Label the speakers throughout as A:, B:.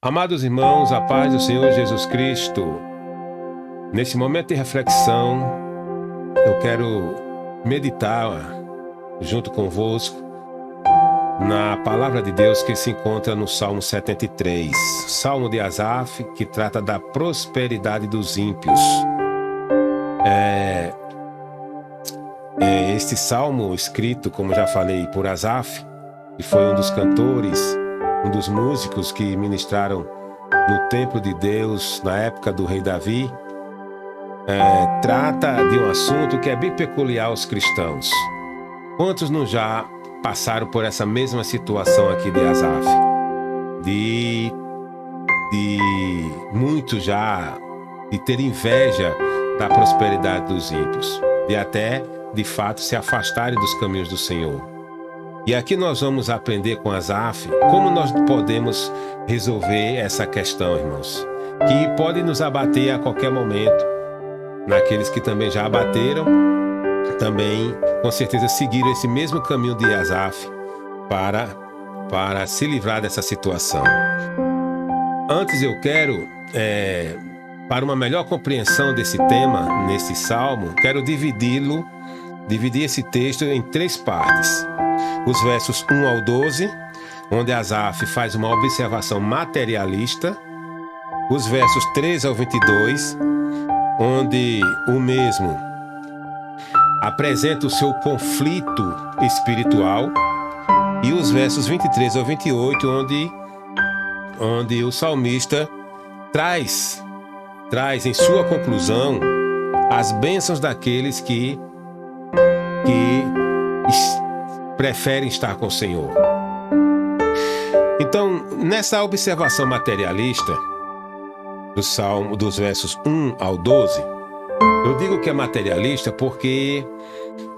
A: Amados irmãos, a paz do Senhor Jesus Cristo. Nesse momento de reflexão, eu quero meditar junto convosco na palavra de Deus que se encontra no Salmo 73, Salmo de Asaf, que trata da prosperidade dos ímpios. Este salmo escrito, como já falei, por Asaf, que foi um dos cantores, um dos músicos que ministraram no templo de Deus na época do rei Davi, trata de um assunto que é bem peculiar aos cristãos. Quantos não já passaram por essa mesma situação aqui de Asaf? De muitos já de ter inveja da prosperidade dos ímpios, de até, de fato, se afastarem dos caminhos do Senhor. E aqui nós vamos aprender com Asaf como nós podemos resolver essa questão, irmãos, que pode nos abater a qualquer momento. Naqueles que também já abateram, também com certeza seguiram esse mesmo caminho de Asaf para se livrar dessa situação. Antes eu quero, para uma melhor compreensão desse tema, nesse salmo, quero dividir esse texto em 3 partes. Os versos 1 ao 12, onde Asaf faz uma observação materialista. Os versos 13 ao 22, onde o mesmo apresenta o seu conflito espiritual. E os versos 23 ao 28, onde o salmista traz em sua conclusão as bênçãos daqueles que preferem estar com o Senhor. Então, nessa observação materialista do Salmo, dos versos 1 ao 12, eu digo que é materialista porque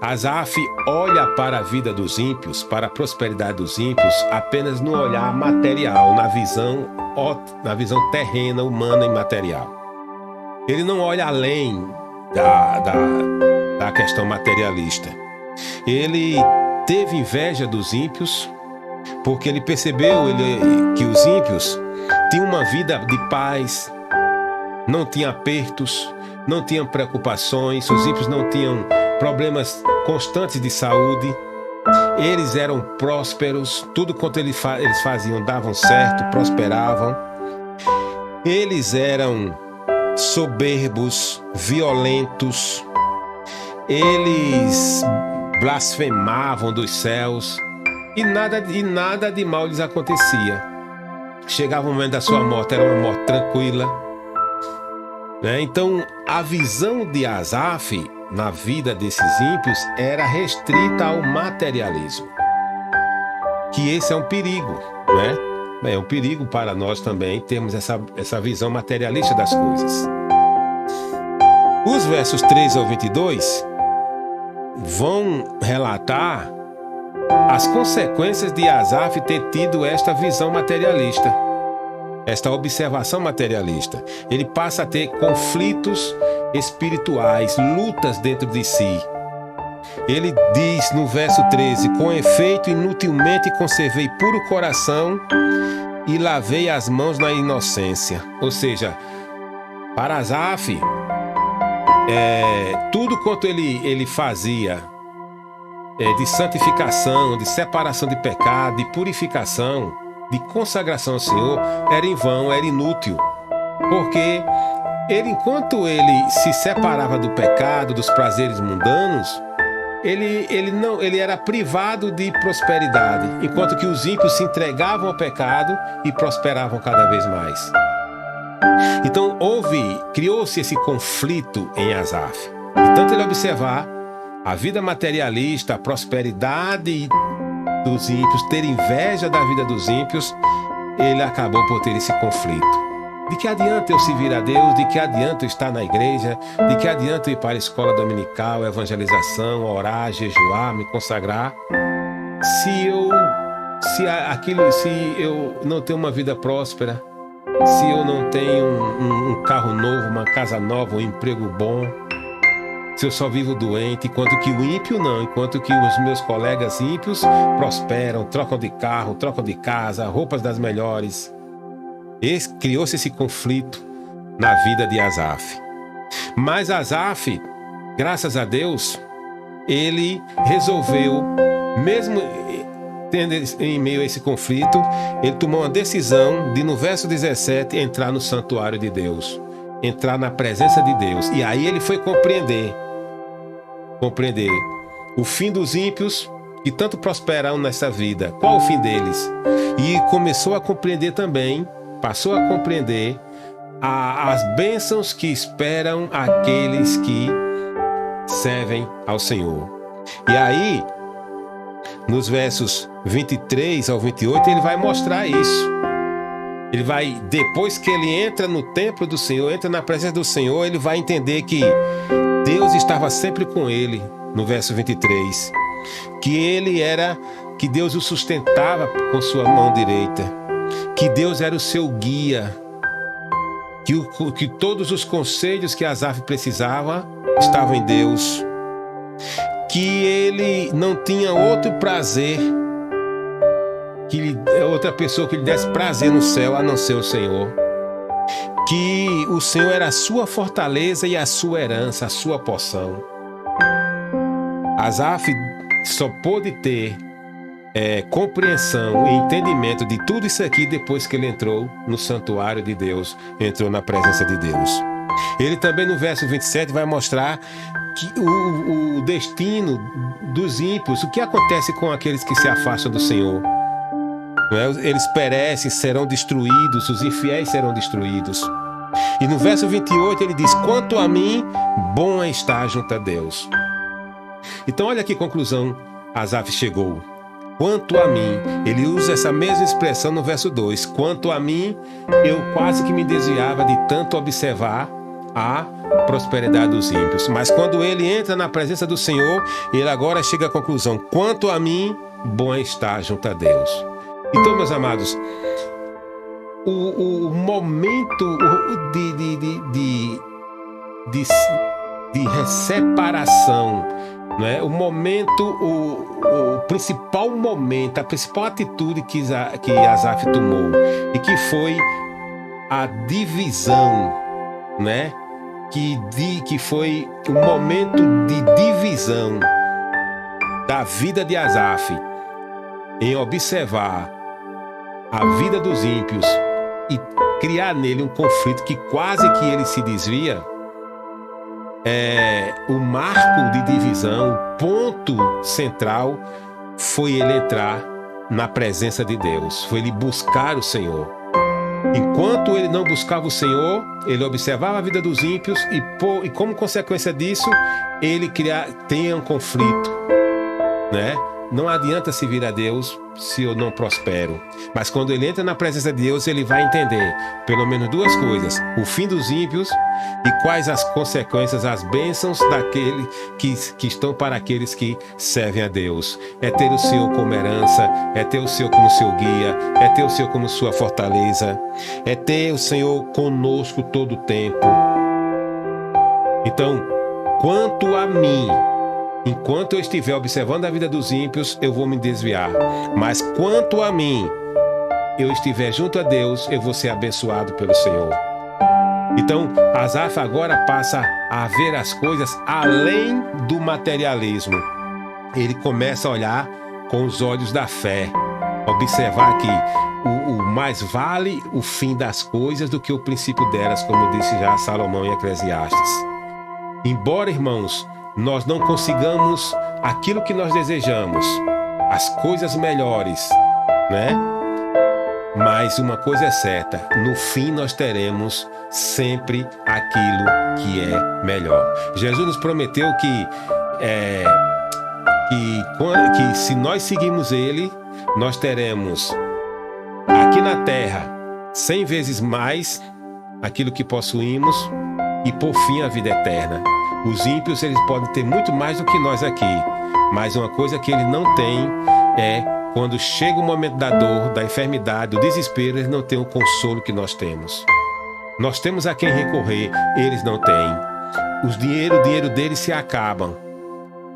A: Asaf olha para a vida dos ímpios, para a prosperidade dos ímpios, apenas no olhar material, na visão terrena, humana e material. Ele não olha além da questão materialista. Ele teve inveja dos ímpios, porque ele percebeu que os ímpios tinham uma vida de paz, não tinham apertos, não tinham preocupações, os ímpios não tinham problemas constantes de saúde, eles eram prósperos, tudo quanto eles faziam davam certo, prosperavam. Eles eram soberbos, violentos, eles blasfemavam dos céus e nada de mal lhes acontecia. Chegava o momento da sua morte, era uma morte tranquila, né? Então a visão de Asaf na vida desses ímpios era restrita ao materialismo, que esse é um perigo, né? É um perigo para nós também termos essa visão materialista das coisas. Os versos 13 ao 22 vão relatar as consequências de Asaf ter tido esta visão materialista, esta observação materialista. Ele passa a ter conflitos espirituais, lutas dentro de si. Ele diz no verso 13: com efeito, inutilmente conservei puro coração e lavei as mãos na inocência. Ou seja, para Asaf, tudo quanto ele fazia de santificação, de separação de pecado, de purificação, de consagração ao Senhor, era em vão, era inútil, porque enquanto ele se separava do pecado, dos prazeres mundanos, ele era privado de prosperidade, enquanto que os ímpios se entregavam ao pecado e prosperavam cada vez mais. Então criou-se esse conflito em Asaf. E tanto ele observar a vida materialista, a prosperidade dos ímpios, ter inveja da vida dos ímpios, ele acabou por ter esse conflito. De que adianta eu servir a Deus? De que adianta eu estar na igreja? De que adianta eu ir para a escola dominical, evangelização, orar, jejuar, me consagrar? Se eu não tenho uma vida próspera, se eu não tenho um carro novo, uma casa nova, um emprego bom, se eu só vivo doente, enquanto que o ímpio não, enquanto que os meus colegas ímpios prosperam, trocam de carro, trocam de casa, roupas das melhores. Criou-se esse conflito na vida de Asaf. Mas Asaf, graças a Deus, ele resolveu, mesmo tendo em meio a esse conflito, ele tomou uma decisão de, no verso 17, entrar no santuário de Deus, entrar na presença de Deus. E aí ele foi compreender o fim dos ímpios que tanto prosperaram nessa vida. Qual o fim deles? E começou a compreender também, passou a compreender as bênçãos que esperam aqueles que servem ao Senhor. E aí, nos versos 23 ao 28, ele vai mostrar isso. Ele vai, depois que ele entra no templo do Senhor, entra na presença do Senhor, ele vai entender que Deus estava sempre com ele, no verso 23. Que Deus o sustentava com sua mão direita. Que Deus era o seu guia. Que todos os conselhos que Asaf precisava estavam em Deus. Que ele não tinha outro prazer, outra pessoa que lhe desse prazer no céu a não ser o Senhor. Que o Senhor era a sua fortaleza e a sua herança, a sua porção. Asaf só pôde ter compreensão e entendimento de tudo isso aqui depois que ele entrou no santuário de Deus, entrou na presença de Deus. Ele também, no verso 27, vai mostrar que o destino dos ímpios, o que acontece com aqueles que se afastam do Senhor. Não é? Eles perecem, serão destruídos, os infiéis serão destruídos. E no verso 28 ele diz: quanto a mim, bom é estar junto a Deus. Então olha que conclusão Asaf chegou. Quanto a mim, ele usa essa mesma expressão no verso 2. Quanto a mim, eu quase que me desviava de tanto observar a prosperidade dos ímpios. Mas quando ele entra na presença do Senhor, ele agora chega à conclusão: quanto a mim, bom é estar junto a Deus. Então, meus amados, o momento de separação, não é? O momento, o principal momento, a principal atitude que Asaf tomou, e que foi a divisão, né? Que foi o momento de divisão da vida de Asaf, em observar a vida dos ímpios e criar nele um conflito que quase que ele se desvia. O marco de divisão, o ponto central, foi ele entrar na presença de Deus, foi ele buscar o Senhor. Enquanto ele não buscava o Senhor, ele observava a vida dos ímpios e como consequência disso, ele tinha um conflito, né? Não adianta servir a Deus se eu não prospero. Mas quando ele entra na presença de Deus, ele vai entender pelo menos duas coisas: o fim dos ímpios e quais as consequências, as bênçãos daquele que estão para aqueles que servem a Deus. É ter o Senhor como herança, é ter o Senhor como seu guia, é ter o Senhor como sua fortaleza, é ter o Senhor conosco todo o tempo. Então, quanto a mim, enquanto eu estiver observando a vida dos ímpios, eu vou me desviar. Mas quanto a mim, eu estiver junto a Deus, eu vou ser abençoado pelo Senhor. Então, Asaf agora passa a ver as coisas além do materialismo. Ele começa a olhar com os olhos da fé. Observar que o mais vale o fim das coisas do que o princípio delas, como disse já Salomão em Eclesiastes. Embora, irmãos, nós não consigamos aquilo que nós desejamos, as coisas melhores, né? Mas uma coisa é certa: no fim nós teremos sempre aquilo que é melhor. Jesus nos prometeu que se nós seguirmos Ele, nós teremos aqui na terra 100 vezes mais aquilo que possuímos e por fim a vida eterna. Os ímpios, eles podem ter muito mais do que nós aqui, mas uma coisa que eles não têm é, quando chega o momento da dor, da enfermidade, do desespero, eles não têm o consolo que nós temos. Nós temos a quem recorrer, eles não têm. O dinheiro deles se acabam.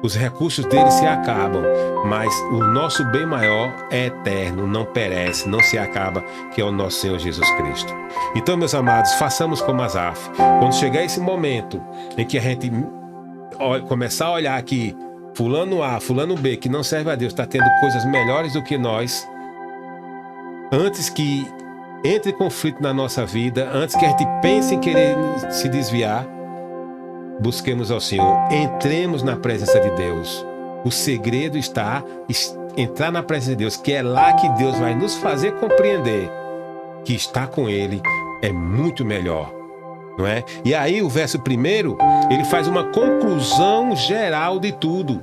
A: Os recursos dele se acabam, mas o nosso bem maior é eterno, não perece, não se acaba, que é o nosso Senhor Jesus Cristo. Então, meus amados, façamos como Asaf. Quando chegar esse momento em que a gente começar a olhar que fulano A, fulano B, que não serve a Deus, está tendo coisas melhores do que nós, antes que entre conflito na nossa vida, antes que a gente pense em querer se desviar, busquemos ao Senhor, entremos na presença de Deus. O segredo está entrar na presença de Deus, que é lá que Deus vai nos fazer compreender que estar com Ele é muito melhor, não é? E aí o verso 1, ele faz uma conclusão geral de tudo.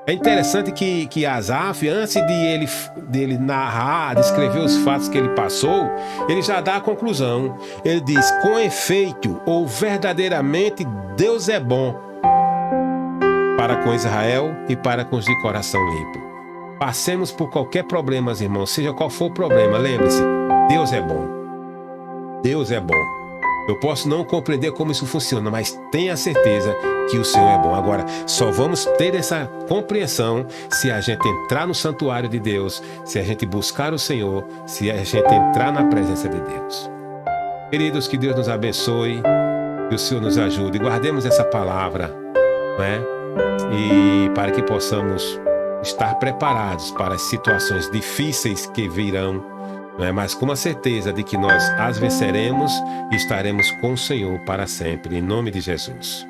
A: É interessante que Asaf, antes dele narrar, descrever os fatos que ele passou, ele já dá a conclusão. Ele diz: com efeito, ou verdadeiramente, Deus é bom para com Israel e para com os de coração limpo. Passemos por qualquer problema, irmãos, seja qual for o problema, lembre-se, Deus é bom. Deus é bom. Eu posso não compreender como isso funciona, mas tenha certeza que o Senhor é bom. Agora, só vamos ter essa compreensão se a gente entrar no santuário de Deus, se a gente buscar o Senhor, se a gente entrar na presença de Deus. Queridos, que Deus nos abençoe, que o Senhor nos ajude. Guardemos essa palavra, né? E para que possamos estar preparados para as situações difíceis que virão, mas com a certeza de que nós as venceremos e estaremos com o Senhor para sempre, em nome de Jesus.